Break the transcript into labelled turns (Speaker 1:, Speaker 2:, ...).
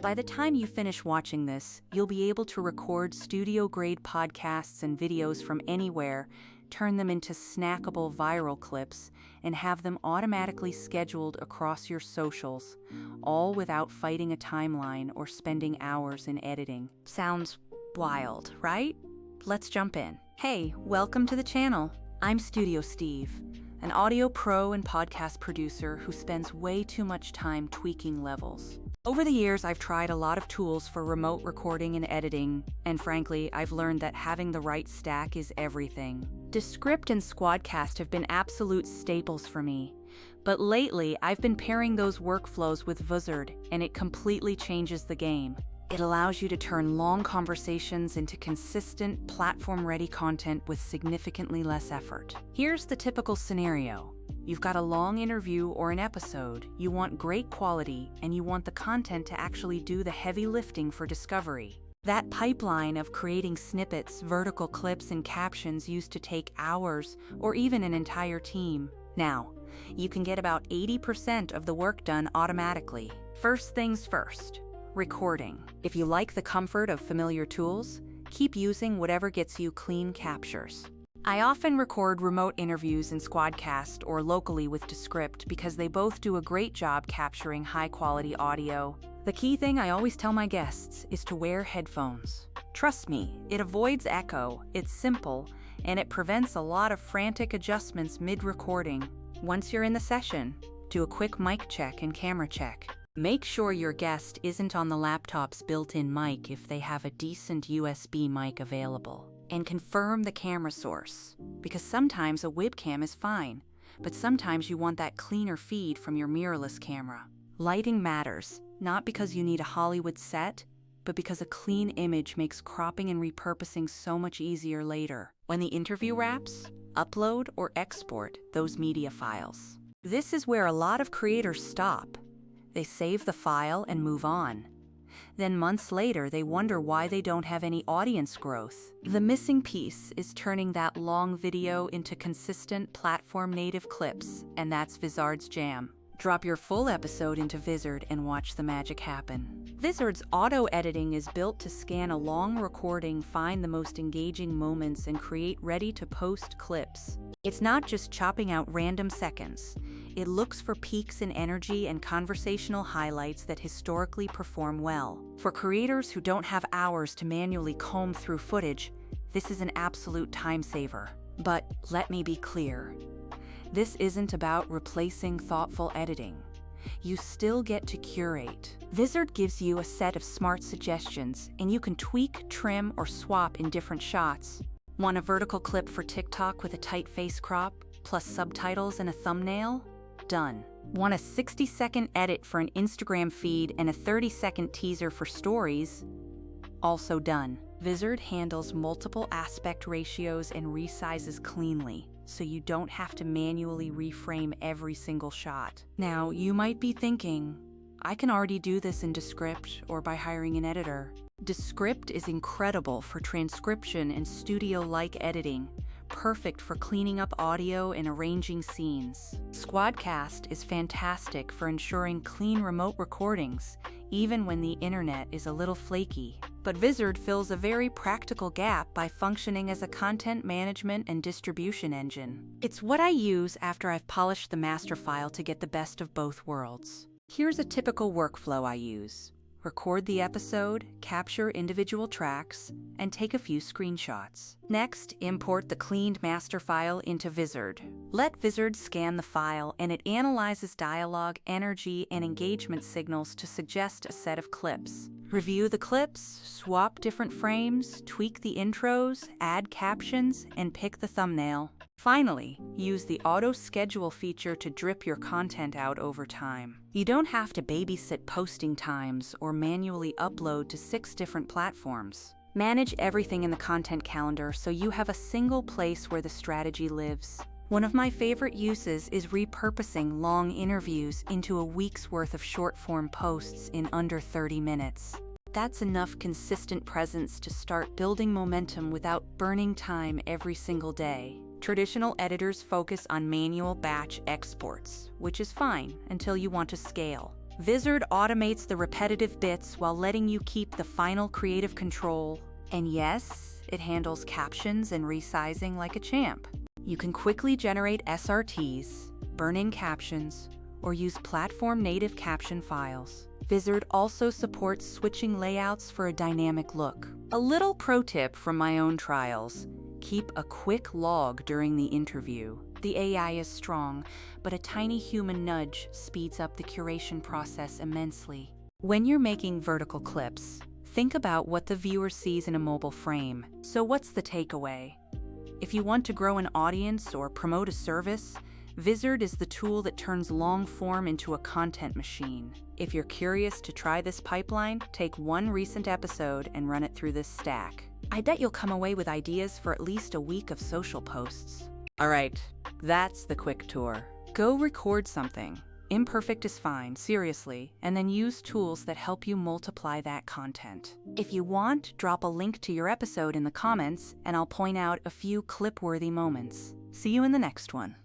Speaker 1: By the time you finish watching this, you'll be able to record studio-grade podcasts and videos from anywhere, turn them into snackable viral clips, and have them automatically scheduled across your socials, all without fighting a timeline or spending hours in editing. Sounds wild, right? Let's jump in. Hey, welcome to the channel. I'm Studio Steve, an audio pro and podcast producer who spends way too much time tweaking levels. Over the years, I've tried a lot of tools for remote recording and editing, and frankly, I've learned that having the right stack is everything. Descript and Squadcast have been absolute staples for me, but lately I've been pairing those workflows with Vizard, and it completely changes the game. It allows you to turn long conversations into consistent, platform-ready content with significantly less effort. Here's the typical scenario. You've got a long interview or an episode, you want great quality, and you want the content to actually do the heavy lifting for discovery. That pipeline of creating snippets, vertical clips, and captions used to take hours or even an entire team. Now, you can get about 80% of the work done automatically. First things first, recording. If you like the comfort of familiar tools, keep using whatever gets you clean captures. I often record remote interviews in Squadcast or locally with Descript because they both do a great job capturing high-quality audio. The key thing I always tell my guests is to wear headphones. Trust me, it avoids echo, it's simple, and it prevents a lot of frantic adjustments mid-recording. Once you're in the session, do a quick mic check and camera check. Make sure your guest isn't on the laptop's built-in mic if they have a decent USB mic available. And confirm the camera source, because sometimes a webcam is fine, but sometimes you want that cleaner feed from your mirrorless camera. Lighting matters, not because you need a Hollywood set, but because a clean image makes cropping and repurposing so much easier later. When the interview wraps, upload or export those media files. This is where a lot of creators stop. They save the file and move on. Then months later, they wonder why they don't have any audience growth. The missing piece is turning that long video into consistent platform-native clips, and that's Vizard's jam. Drop your full episode into Vizard and watch the magic happen. Vizard's auto-editing is built to scan a long recording, find the most engaging moments, and create ready-to-post clips. It's not just chopping out random seconds. It looks for peaks in energy and conversational highlights that historically perform well. For creators who don't have hours to manually comb through footage, this is an absolute time saver. But let me be clear. This isn't about replacing thoughtful editing. You still get to curate. Vizard gives you a set of smart suggestions, and you can tweak, trim, or swap in different shots. Want a vertical clip for TikTok with a tight face crop, plus subtitles and a thumbnail? Done. Want a 60-second edit for an Instagram feed and a 30-second teaser for stories? Also done. Vizard handles multiple aspect ratios and resizes cleanly, so you don't have to manually reframe every single shot. Now, you might be thinking, I can already do this in Descript or by hiring an editor. Descript is incredible for transcription and studio-like editing, perfect for cleaning up audio and arranging scenes. Squadcast is fantastic for ensuring clean remote recordings, even when the internet is a little flaky. But Vizard fills a very practical gap by functioning as a content management and distribution engine. It's what I use after I've polished the master file to get the best of both worlds. Here's a typical workflow I use. Record the episode, capture individual tracks, and take a few screenshots. Next, import the cleaned master file into Vizard. Let Vizard scan the file, and it analyzes dialogue, energy, and engagement signals to suggest a set of clips. Review the clips, swap different frames, tweak the intros, add captions, and pick the thumbnail. Finally, use the auto schedule feature to drip your content out over time. You don't have to babysit posting times or manually upload to 6 different platforms. Manage everything in the content calendar so you have a single place where the strategy lives. One of my favorite uses is repurposing long interviews into a week's worth of short-form posts in under 30 minutes. That's enough consistent presence to start building momentum without burning time every single day. Traditional editors focus on manual batch exports, which is fine until you want to scale. Vizard automates the repetitive bits while letting you keep the final creative control. And yes, it handles captions and resizing like a champ. You can quickly generate SRTs, burn-in captions, or use platform-native caption files. Vizard also supports switching layouts for a dynamic look. A little pro tip from my own trials: keep a quick log during the interview. The AI is strong, but a tiny human nudge speeds up the curation process immensely. When you're making vertical clips, think about what the viewer sees in a mobile frame. So what's the takeaway? If you want to grow an audience or promote a service, Vizard is the tool that turns long form into a content machine. If you're curious to try this pipeline, take one recent episode and run it through this stack. I bet you'll come away with ideas for at least a week of social posts. All right, that's the quick tour. Go record something. Imperfect is fine, seriously, and then use tools that help you multiply that content. If you want, drop a link to your episode in the comments, and I'll point out a few clip-worthy moments. See you in the next one.